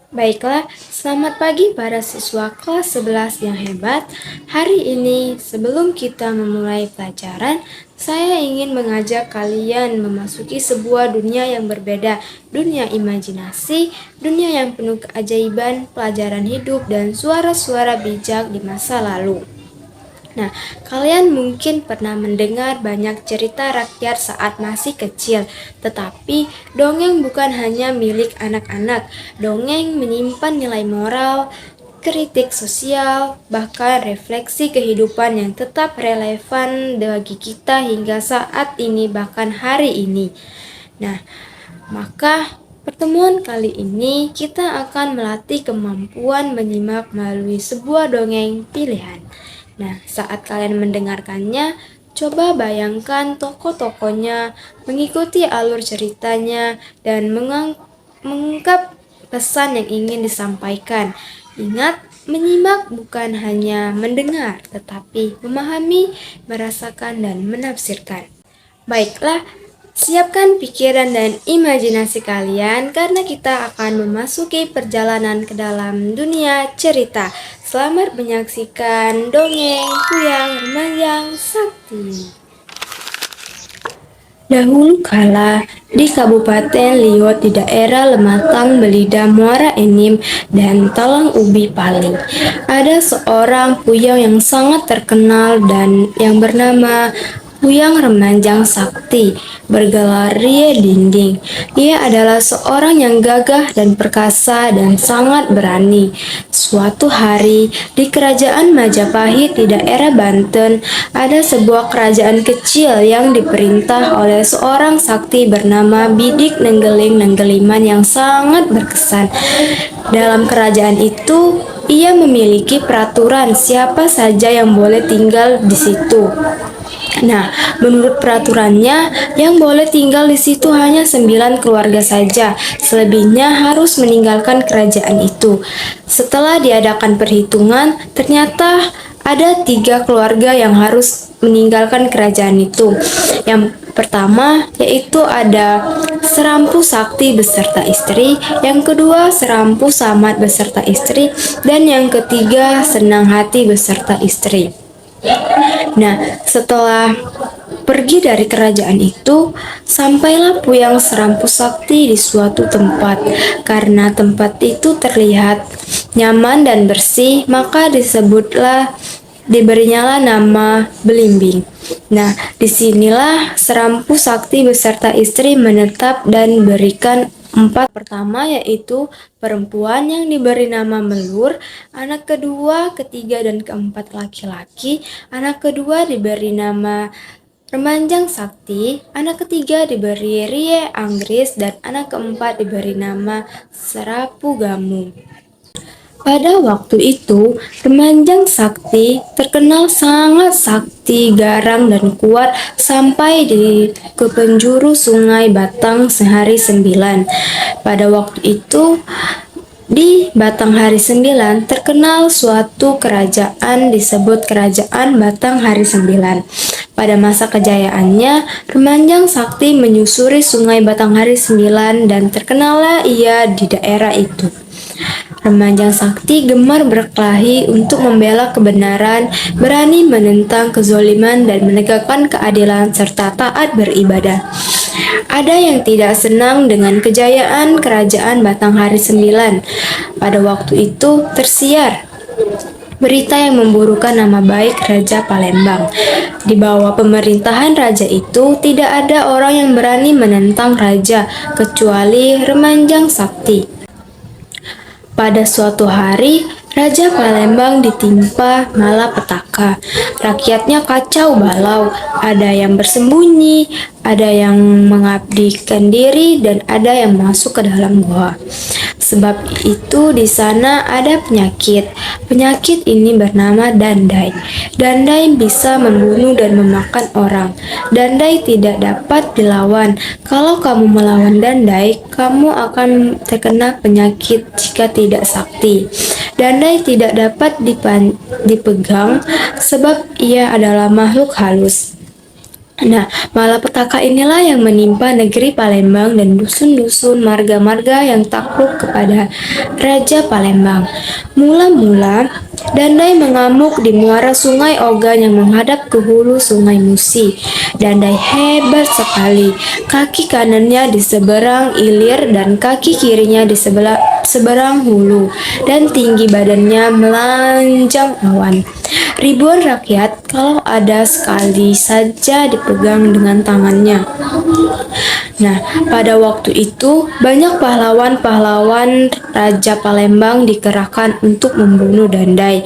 Baiklah, selamat pagi para siswa kelas 11 yang hebat. Hari ini, sebelum kita memulai pelajaran, saya ingin mengajak kalian memasuki sebuah dunia yang berbeda, dunia imajinasi, dunia yang penuh keajaiban, pelajaran hidup, dan suara-suara bijak di masa lalu. Nah, kalian mungkin pernah mendengar banyak cerita rakyat saat masih kecil, tetapi dongeng bukan hanya milik anak-anak. Dongeng menyimpan nilai moral, kritik sosial, bahkan refleksi kehidupan yang tetap relevan bagi kita hingga saat ini, bahkan hari ini. Nah, maka pertemuan kali ini kita akan melatih kemampuan menyimak melalui sebuah dongeng pilihan. Nah, saat kalian mendengarkannya, coba bayangkan tokoh-tokohnya, mengikuti alur ceritanya, dan mengungkap pesan yang ingin disampaikan. Ingat, menyimak bukan hanya mendengar, tetapi memahami, merasakan, dan menafsirkan. Baiklah, siapkan pikiran dan imajinasi kalian karena kita akan memasuki perjalanan ke dalam dunia cerita. Selamat menyaksikan dongeng Kuyang Remaja Sakti. Dahulu kala, di Kabupaten Liot di daerah Lematang, Belida, Muara Enim, dan Talang Ubi Paling, ada seorang puyang yang sangat terkenal dan yang bernama Kuyang Remanjang Sakti, bergelar Rie Dinding. Ia adalah seorang yang gagah dan perkasa dan sangat berani. Suatu hari, di kerajaan Majapahit di daerah Banten, ada sebuah kerajaan kecil yang diperintah oleh seorang sakti bernama Bidik Nenggeling Nenggeliman yang sangat berkesan. Dalam kerajaan itu, ia memiliki peraturan siapa saja yang boleh tinggal di situ. Nah, menurut peraturannya, yang boleh tinggal di situ hanya 9 keluarga saja. Selebihnya harus meninggalkan kerajaan itu. Setelah diadakan perhitungan, ternyata ada 3 keluarga yang harus meninggalkan kerajaan itu. Yang pertama yaitu ada Serampu Sakti beserta istri, yang kedua Serampu Samad beserta istri, dan yang ketiga Senang Hati beserta istri. Nah, setelah pergi dari kerajaan itu, sampailah Puyang Serampu Sakti di suatu tempat. Karena tempat itu terlihat nyaman dan bersih, maka diberinyalah nama Belimbing. Nah, disinilah Serampu Sakti beserta istri menetap dan berikan 4 pertama, yaitu perempuan yang diberi nama Melur, anak kedua, ketiga, dan keempat laki-laki, anak kedua diberi nama Remanjang Sakti, anak ketiga diberi Rie Anggris, dan anak keempat diberi nama Serapu Gamu. Pada waktu itu, Remanjang Sakti terkenal sangat sakti, garang, dan kuat sampai ke penjuru sungai Batang sehari 9. Pada waktu itu, di Batang Hari 9 terkenal suatu kerajaan disebut Kerajaan Batang Hari 9. Pada masa kejayaannya, Remanjang Sakti menyusuri sungai Batang Hari 9 dan terkenallah ia di daerah itu. Remanjang Sakti gemar berkelahi untuk membela kebenaran, berani menentang kezoliman dan menegakkan keadilan serta taat beribadah. Ada yang tidak senang dengan kejayaan kerajaan Batang Hari 9. Pada waktu itu tersiar berita yang memburukkan nama baik Raja Palembang. Di bawah pemerintahan raja itu tidak ada orang yang berani menentang raja kecuali Remanjang Sakti. Pada suatu hari, Raja Palembang ditimpa malapetaka. Rakyatnya kacau balau, ada yang bersembunyi, ada yang mengabdikan diri, dan ada yang masuk ke dalam gua. Sebab itu di sana ada penyakit. Penyakit ini bernama Dandai. Dandai bisa membunuh dan memakan orang. Dandai tidak dapat dilawan. Kalau kamu melawan Dandai, kamu akan terkena penyakit jika tidak sakti. Dandai tidak dapat dipegang sebab ia adalah makhluk halus. Nah, malapetaka inilah yang menimpa negeri Palembang dan dusun-dusun marga-marga yang takluk kepada Raja Palembang. Mula-mula, Dandai mengamuk di muara Sungai Ogan yang menghadap ke hulu Sungai Musi. Dandai hebat sekali. Kaki kanannya di seberang ilir dan kaki kirinya di seberang hulu, dan tinggi badannya melanjang awan. Ribuan rakyat kalau ada sekali saja dipegang dengan tangannya. Nah, pada waktu itu banyak pahlawan-pahlawan Raja Palembang dikerahkan untuk membunuh Dandai.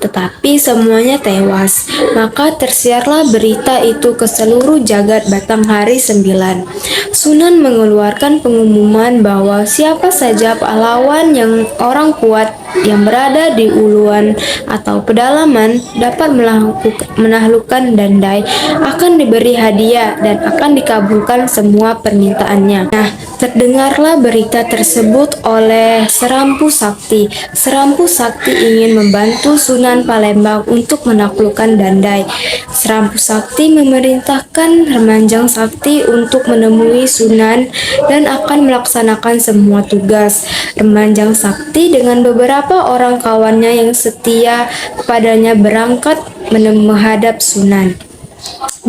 Tetapi semuanya tewas. Maka tersiarlah berita itu ke seluruh jagat Batanghari 9. Sunan mengeluarkan pengumuman bahwa siapa saja pahlawan yang orang kuat yang berada di uluan atau pedalaman dapat menaklukkan Dandai akan diberi hadiah dan akan dikabulkan semua permintaannya. Nah, terdengarlah berita tersebut oleh Serampu Sakti. Serampu Sakti ingin membantu Sunan Palembang untuk menaklukkan Dandai. Serampu Sakti memerintahkan Remanjang Sakti untuk menemui Sunan dan akan melaksanakan semua tugas. Remanjang Sakti dengan beberapa orang kawannya yang setia kepadanya berangkat menghadap Sunan.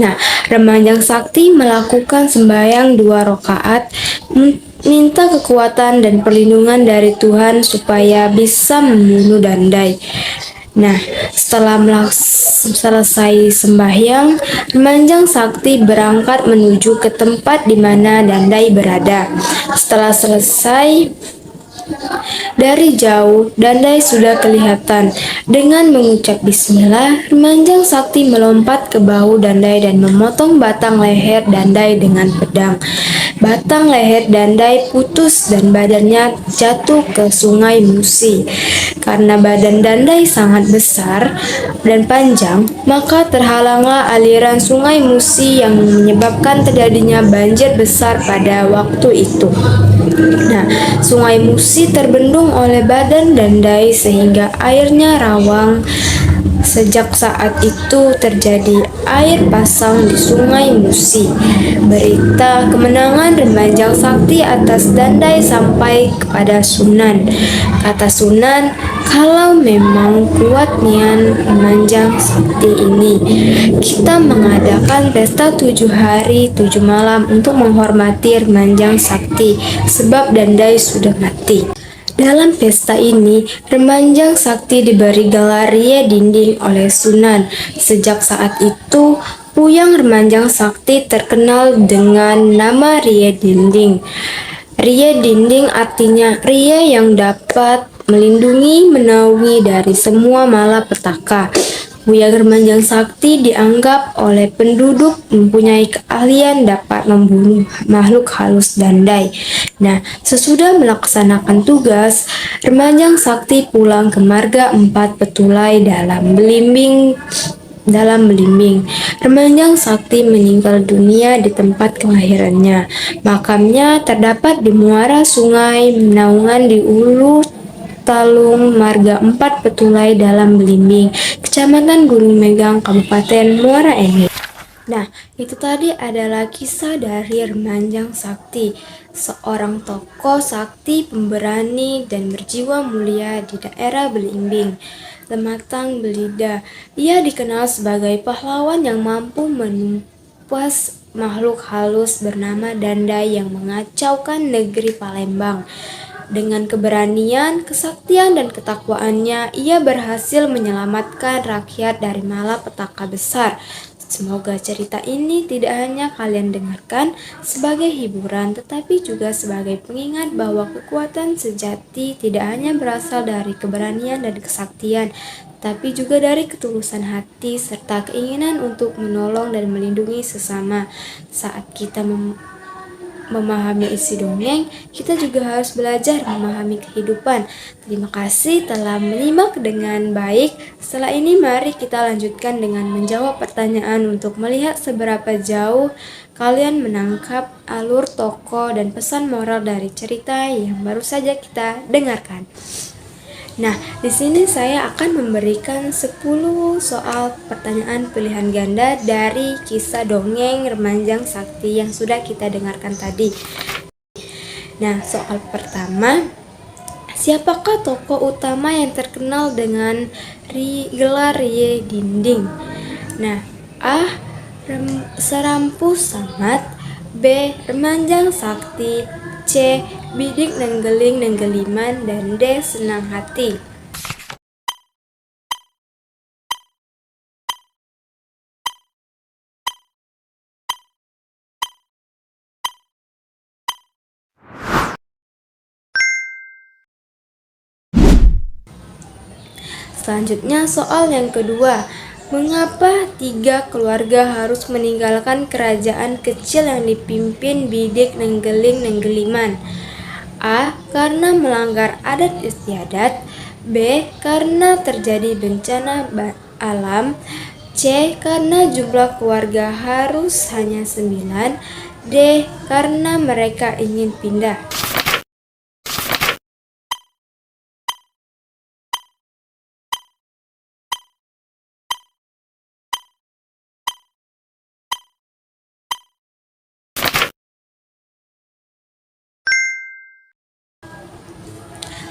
Nah, Remanjang Sakti melakukan sembahyang 2 rakaat, minta kekuatan dan perlindungan dari Tuhan supaya bisa membunuh Dandai. Nah, setelah selesai sembahyang, Remanjang Sakti berangkat menuju ke tempat di mana Dandai berada. Setelah selesai, dari jauh, Dandai sudah kelihatan. Dengan mengucap bismillah, Remanjang Sakti melompat ke bahu Dandai dan memotong batang leher Dandai dengan pedang. Batang leher Dandai putus dan badannya jatuh ke Sungai Musi. Karena badan Dandai sangat besar dan panjang, maka terhalanglah aliran Sungai Musi yang menyebabkan terjadinya banjir besar pada waktu itu. Nah, Sungai Musi terbendung oleh badan Dandai sehingga airnya rawang. Sejak saat itu terjadi air pasang di Sungai Musi. Berita kemenangan Remanjang Sakti atas Dandai sampai kepada Sunan. Kata Sunan, kalau memang kuat nian Remanjang Sakti ini, kita mengadakan pesta 7 hari 7 malam untuk menghormati Remanjang Sakti, sebab Dandai sudah mati. Dalam pesta ini, Remanjang Sakti diberi gelar Rie Dinding oleh Sunan. Sejak saat itu, Puyang Remanjang Sakti terkenal dengan nama Rie Dinding. Rie Dinding artinya Rie yang dapat melindungi, menaungi dari semua malapetaka. Puyang Remanjang Sakti dianggap oleh penduduk mempunyai keahlian dapat membunuh makhluk halus Dandai. Nah, sesudah melaksanakan tugas, Remanjang Sakti pulang ke marga 4 Petulai dalam belimbing. Remanjang Sakti meninggal dunia di tempat kelahirannya. Makamnya terdapat di muara Sungai Menaungan di Ulu Talung, Marga 4 Petulai dalam Belimbing, Kecamatan Gunung Megang, Kabupaten Muara Enim. Nah, itu tadi adalah kisah dari Remanjang Sakti, seorang tokoh sakti pemberani dan berjiwa mulia di daerah Belimbing, Lematang Belida. Ia dikenal sebagai pahlawan yang mampu menumpas makhluk halus bernama Dandai yang mengacaukan negeri Palembang. Dengan keberanian, kesaktian, dan ketakwaannya, ia berhasil menyelamatkan rakyat dari malapetaka besar. Semoga cerita ini tidak hanya kalian dengarkan sebagai hiburan, tetapi juga sebagai pengingat bahwa kekuatan sejati tidak hanya berasal dari keberanian dan kesaktian, tapi juga dari ketulusan hati serta keinginan untuk menolong dan melindungi sesama. Saat kita memahami isi dongeng, kita juga harus belajar memahami kehidupan. Terima kasih telah menyimak dengan baik. Setelah ini mari kita lanjutkan dengan menjawab pertanyaan untuk melihat seberapa jauh kalian menangkap alur tokoh dan pesan moral dari cerita yang baru saja kita dengarkan. Nah, di sini saya akan memberikan 10 soal pertanyaan pilihan ganda dari kisah dongeng Remanjang Sakti yang sudah kita dengarkan tadi. Nah, soal pertama, siapakah tokoh utama yang terkenal dengan gelar Ye Dinding? Nah, A. Serampu Samad, B. Remanjang Sakti, C. Bidik Nenggeling Nenggeliman, dan D. Senang Hati. Selanjutnya soal yang kedua, mengapa 3 keluarga harus meninggalkan kerajaan kecil yang dipimpin Bidik Nenggeling Nenggeliman? A. Karena melanggar adat istiadat, B. Karena terjadi bencana alam, C. Karena jumlah keluarga harus hanya 9, D. Karena mereka ingin pindah.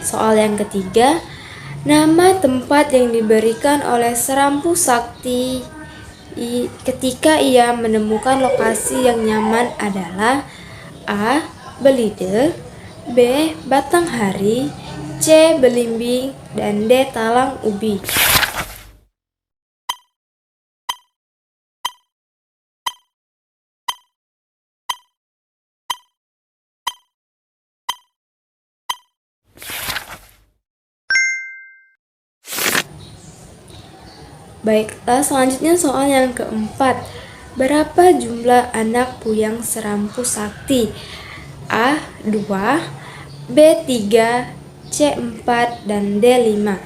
Soal yang ketiga, nama tempat yang diberikan oleh Serampu Sakti ketika ia menemukan lokasi yang nyaman adalah A. Belide, B. Batanghari, C. Belimbing, dan D. Talang Ubi. Baiklah, selanjutnya soal yang keempat. Berapa jumlah anak Puyang Serampu Sakti? A. 2, B. 3, C. 4, dan D. 5.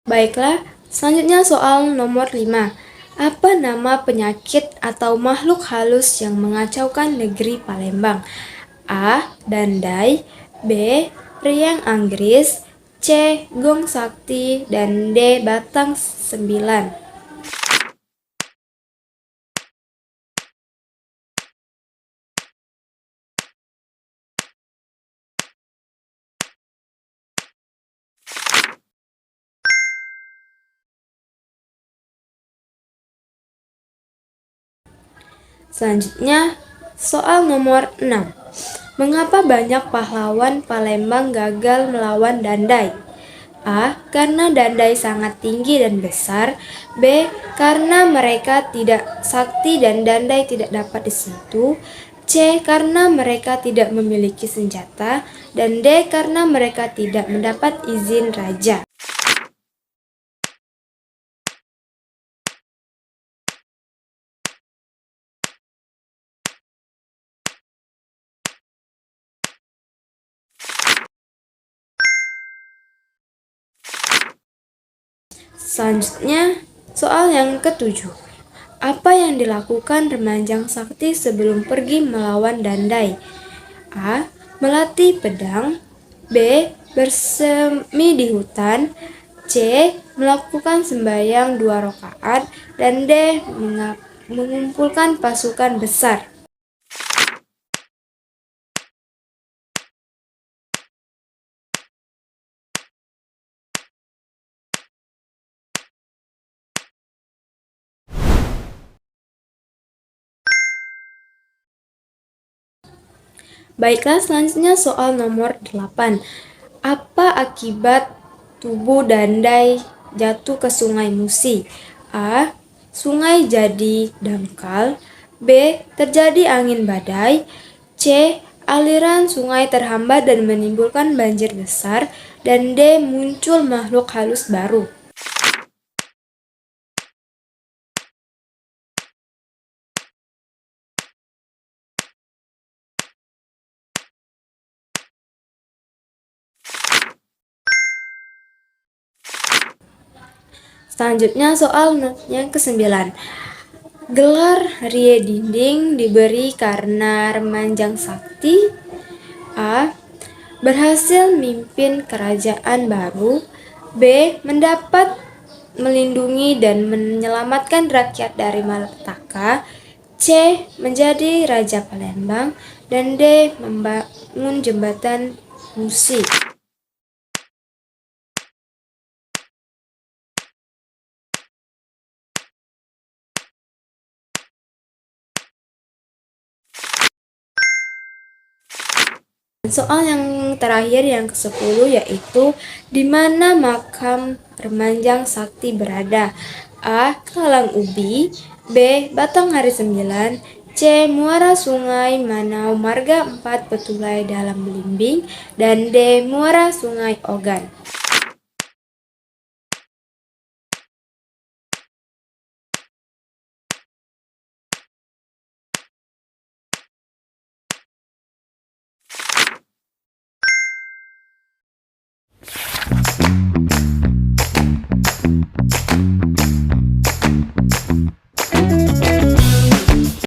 Baiklah, selanjutnya soal nomor 5. Apa nama penyakit atau makhluk halus yang mengacaukan negeri Palembang? A. Dandai, B. Riang Anggris, C. Gong Sakti, dan D. Batang Sembilan. Selanjutnya, soal nomor 6. Mengapa banyak pahlawan Palembang gagal melawan Dandai? A. Karena Dandai sangat tinggi dan besar. B. Karena mereka tidak sakti dan Dandai tidak dapat disentuh. C. Karena mereka tidak memiliki senjata. Dan D. Karena mereka tidak mendapat izin raja. Selanjutnya, soal yang ketujuh. Apa yang dilakukan Remanjang Sakti sebelum pergi melawan Dandai? A. Melatih pedang, B. Bersemi di hutan, C. Melakukan sembahyang 2 rakaat, dan D. Mengumpulkan pasukan besar. Baiklah, selanjutnya soal nomor 8. Apa akibat tubuh Dandai jatuh ke Sungai Musi? A. Sungai jadi dangkal, B. Terjadi angin badai, C. Aliran sungai terhambat dan menimbulkan banjir besar, dan D. Muncul makhluk halus baru. Selanjutnya soal yang ke-9. Gelar Rie Dinding diberi karena Remanjang Sakti A. Berhasil mimpin kerajaan baru. B. Mendapat melindungi dan menyelamatkan rakyat dari malapetaka. C. Menjadi Raja Palembang. Dan D. Membangun jembatan Musi. Soal yang terakhir yang ke-10 yaitu di mana makam Remanjang Sakti berada? A. Kalang Ubi. B. Batanghari 9. C. Muara Sungai Manau Marga 4 Petulai dalam Belimbing. Dan D. Muara Sungai Ogan.